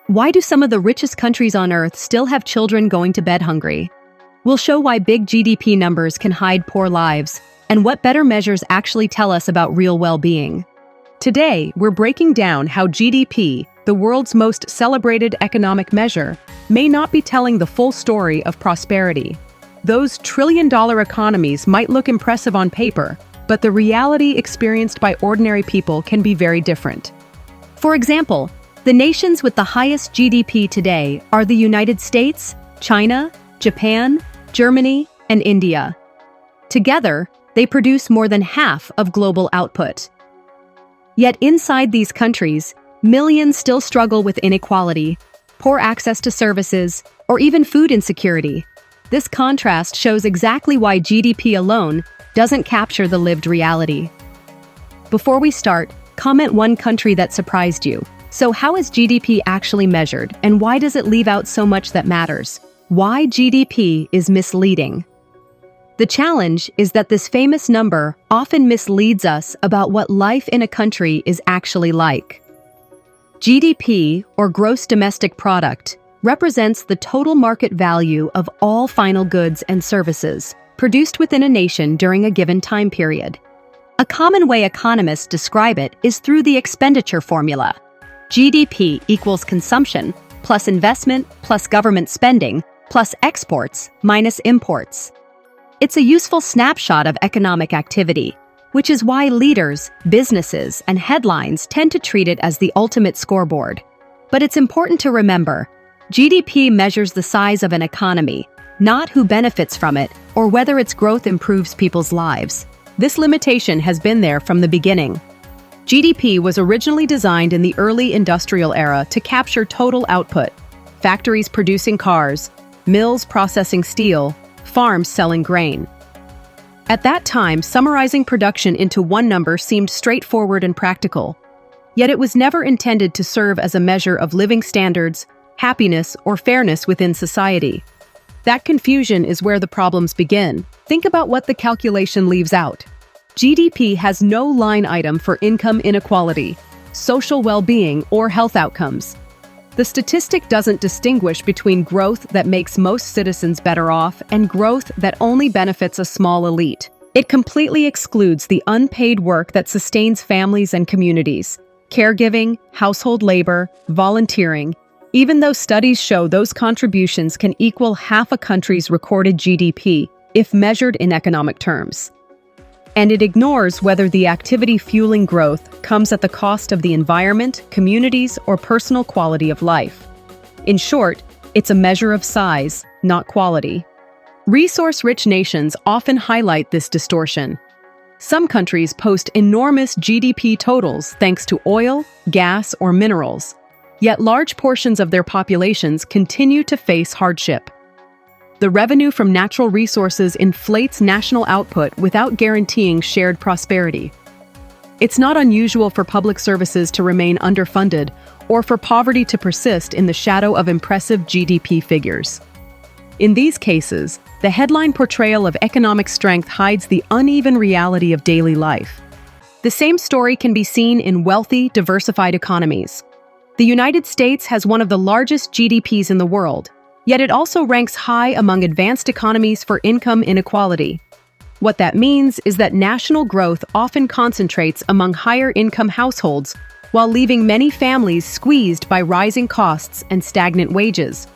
Why do some of the richest countries on Earth still have children going to bed hungry? We'll show why big GDP numbers can hide poor lives, and what better measures actually tell us about real well-being. Today, we're breaking down how GDP, the world's most celebrated economic measure, may not be telling the full story of prosperity. Those trillion-dollar economies might look impressive on paper, but the reality experienced by ordinary people can be very different. For example, the nations with the highest GDP today are the United States, China, Japan, Germany, and India. Together, they produce more than half of global output. Yet inside these countries, millions still struggle with inequality, poor access to services, or even food insecurity. This contrast shows exactly why GDP alone doesn't capture the lived reality. Before we start, comment one country that surprised you. So how is GDP actually measured, and why does it leave out so much that matters? Why GDP is misleading? The challenge is that this famous number often misleads us about what life in a country is actually like. GDP, or gross domestic product, represents the total market value of all final goods and services produced within a nation during a given time period. A common way economists describe it is through the expenditure formula. GDP equals consumption, plus investment, plus government spending, plus exports, minus imports. It's a useful snapshot of economic activity, which is why leaders, businesses, and headlines tend to treat it as the ultimate scoreboard. But it's important to remember, GDP measures the size of an economy, not who benefits from it or whether its growth improves people's lives. This limitation has been there from the beginning. GDP was originally designed in the early industrial era to capture total output: factories producing cars, mills processing steel, farms selling grain. At that time, summarizing production into one number seemed straightforward and practical. Yet it was never intended to serve as a measure of living standards, happiness, or fairness within society. That confusion is where the problems begin. Think about what the calculation leaves out. GDP has no line item for income inequality, social well-being, or health outcomes. The statistic doesn't distinguish between growth that makes most citizens better off and growth that only benefits a small elite. It completely excludes the unpaid work that sustains families and communities: caregiving, household labor, volunteering, even though studies show those contributions can equal half a country's recorded GDP if measured in economic terms. And it ignores whether the activity fueling growth comes at the cost of the environment, communities, or personal quality of life. In short, it's a measure of size, not quality. Resource-rich nations often highlight this distortion. Some countries post enormous GDP totals thanks to oil, gas, or minerals, yet large portions of their populations continue to face hardship. The revenue from natural resources inflates national output without guaranteeing shared prosperity. It's not unusual for public services to remain underfunded or for poverty to persist in the shadow of impressive GDP figures. In these cases, the headline portrayal of economic strength hides the uneven reality of daily life. The same story can be seen in wealthy, diversified economies. The United States has one of the largest GDPs in the world, yet it also ranks high among advanced economies for income inequality. What that means is that national growth often concentrates among higher-income households, while leaving many families squeezed by rising costs and stagnant wages.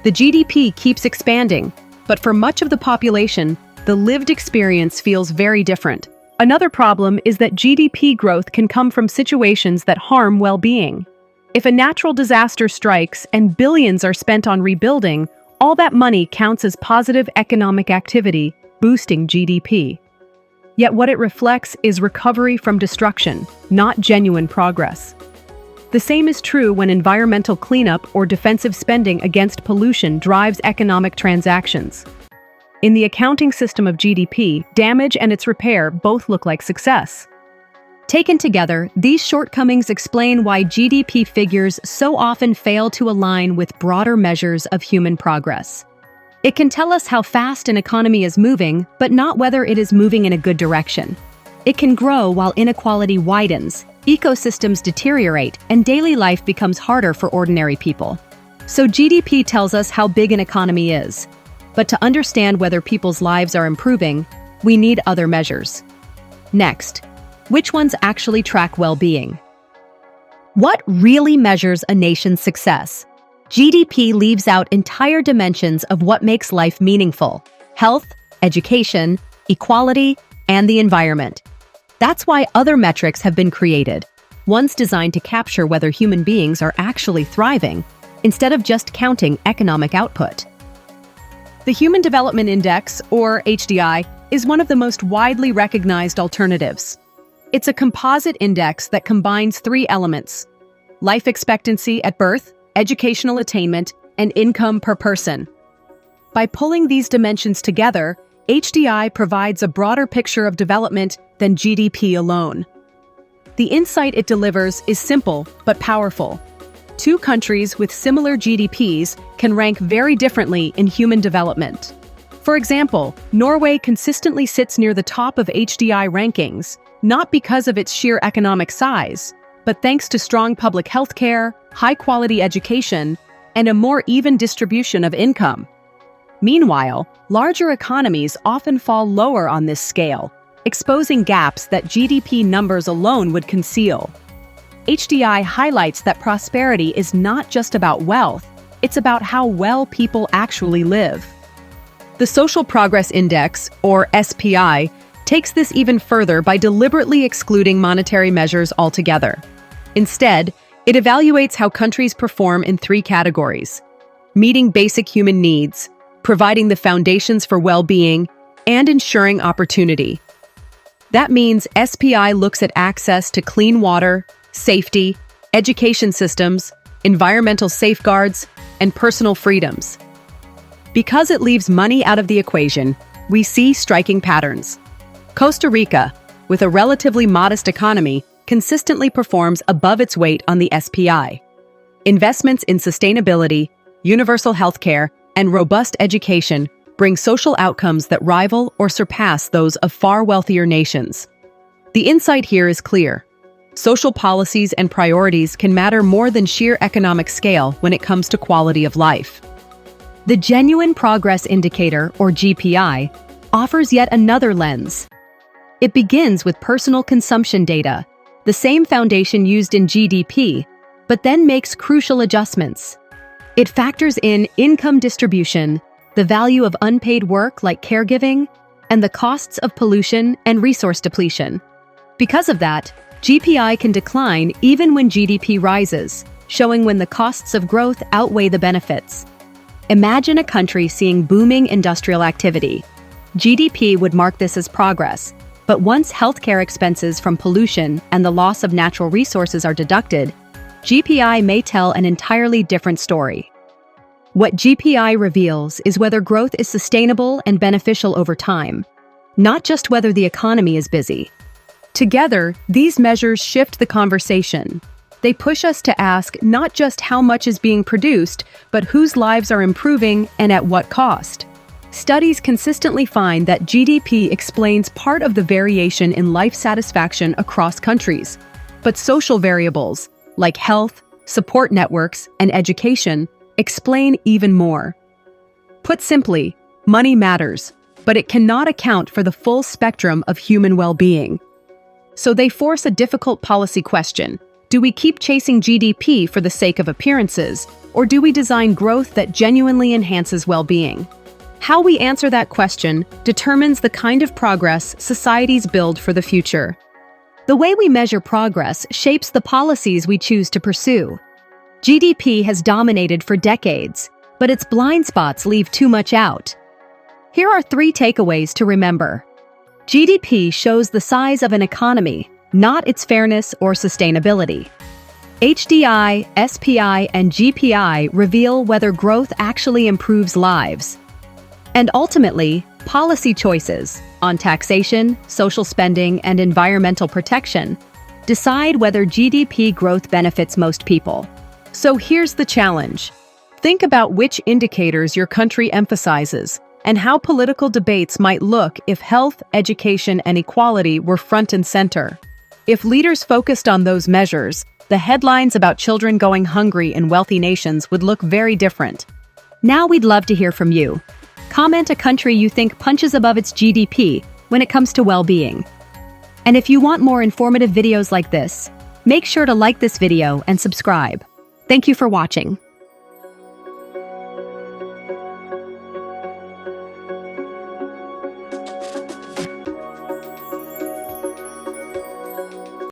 The GDP keeps expanding, but for much of the population, the lived experience feels very different. Another problem is that GDP growth can come from situations that harm well-being. If a natural disaster strikes and billions are spent on rebuilding, all that money counts as positive economic activity, boosting GDP. Yet what it reflects is recovery from destruction, not genuine progress. The same is true when environmental cleanup or defensive spending against pollution drives economic transactions. In the accounting system of GDP, damage and its repair both look like success. Taken together, these shortcomings explain why GDP figures so often fail to align with broader measures of human progress. It can tell us how fast an economy is moving, but not whether it is moving in a good direction. It can grow while inequality widens, ecosystems deteriorate and daily life becomes harder for ordinary people. So GDP tells us how big an economy is. But to understand whether people's lives are improving, we need other measures. Next, which ones actually track well-being? What really measures a nation's success? GDP leaves out entire dimensions of what makes life meaningful: health, education, equality, and the environment. That's why other metrics have been created, ones designed to capture whether human beings are actually thriving, instead of just counting economic output. The Human Development Index, or HDI, is one of the most widely recognized alternatives. It's a composite index that combines three elements: life expectancy at birth, educational attainment, and income per person. By pulling these dimensions together, HDI provides a broader picture of development than GDP alone. The insight it delivers is simple but powerful. Two countries with similar GDPs can rank very differently in human development. For example, Norway consistently sits near the top of HDI rankings, not because of its sheer economic size, but thanks to strong public health care, high-quality education, and a more even distribution of income. Meanwhile, larger economies often fall lower on this scale, exposing gaps that GDP numbers alone would conceal. HDI highlights that prosperity is not just about wealth, it's about how well people actually live. The Social Progress Index, or SPI, takes this even further by deliberately excluding monetary measures altogether. Instead, it evaluates how countries perform in three categories: meeting basic human needs, providing the foundations for well-being, and ensuring opportunity. That means SPI looks at access to clean water, safety, education systems, environmental safeguards, and personal freedoms. Because it leaves money out of the equation, we see striking patterns. Costa Rica, with a relatively modest economy, consistently performs above its weight on the SPI. Investments in sustainability, universal healthcare, and robust education bring social outcomes that rival or surpass those of far wealthier nations. The insight here is clear. Social policies and priorities can matter more than sheer economic scale when it comes to quality of life. The Genuine Progress Indicator, or GPI, offers yet another lens. It begins with personal consumption data, the same foundation used in GDP, but then makes crucial adjustments. It factors in income distribution, the value of unpaid work like caregiving, and the costs of pollution and resource depletion. Because of that, GPI can decline even when GDP rises, showing when the costs of growth outweigh the benefits. Imagine a country seeing booming industrial activity. GDP would mark this as progress, but once healthcare expenses from pollution and the loss of natural resources are deducted, GPI may tell an entirely different story. What GPI reveals is whether growth is sustainable and beneficial over time, not just whether the economy is busy. Together, these measures shift the conversation. They push us to ask not just how much is being produced, but whose lives are improving and at what cost. Studies consistently find that GDP explains part of the variation in life satisfaction across countries, but social variables, like health, support networks, and education, explain even more. Put simply, money matters, but it cannot account for the full spectrum of human well-being. So they force a difficult policy question. Do we keep chasing GDP for the sake of appearances, or do we design growth that genuinely enhances well-being? How we answer that question determines the kind of progress societies build for the future. The way we measure progress shapes the policies we choose to pursue. GDP has dominated for decades, but its blind spots leave too much out. Here are 3 takeaways to remember. GDP shows the size of an economy, not its fairness or sustainability. HDI, SPI, and GPI reveal whether growth actually improves lives. And ultimately, policy choices on taxation, social spending, and environmental protection decide whether GDP growth benefits most people. So here's the challenge. Think about which indicators your country emphasizes and how political debates might look if health, education, and equality were front and center. If leaders focused on those measures, the headlines about children going hungry in wealthy nations would look very different. Now we'd love to hear from you. Comment a country you think punches above its GDP when it comes to well-being. And if you want more informative videos like this, make sure to like this video and subscribe. Thank you for watching.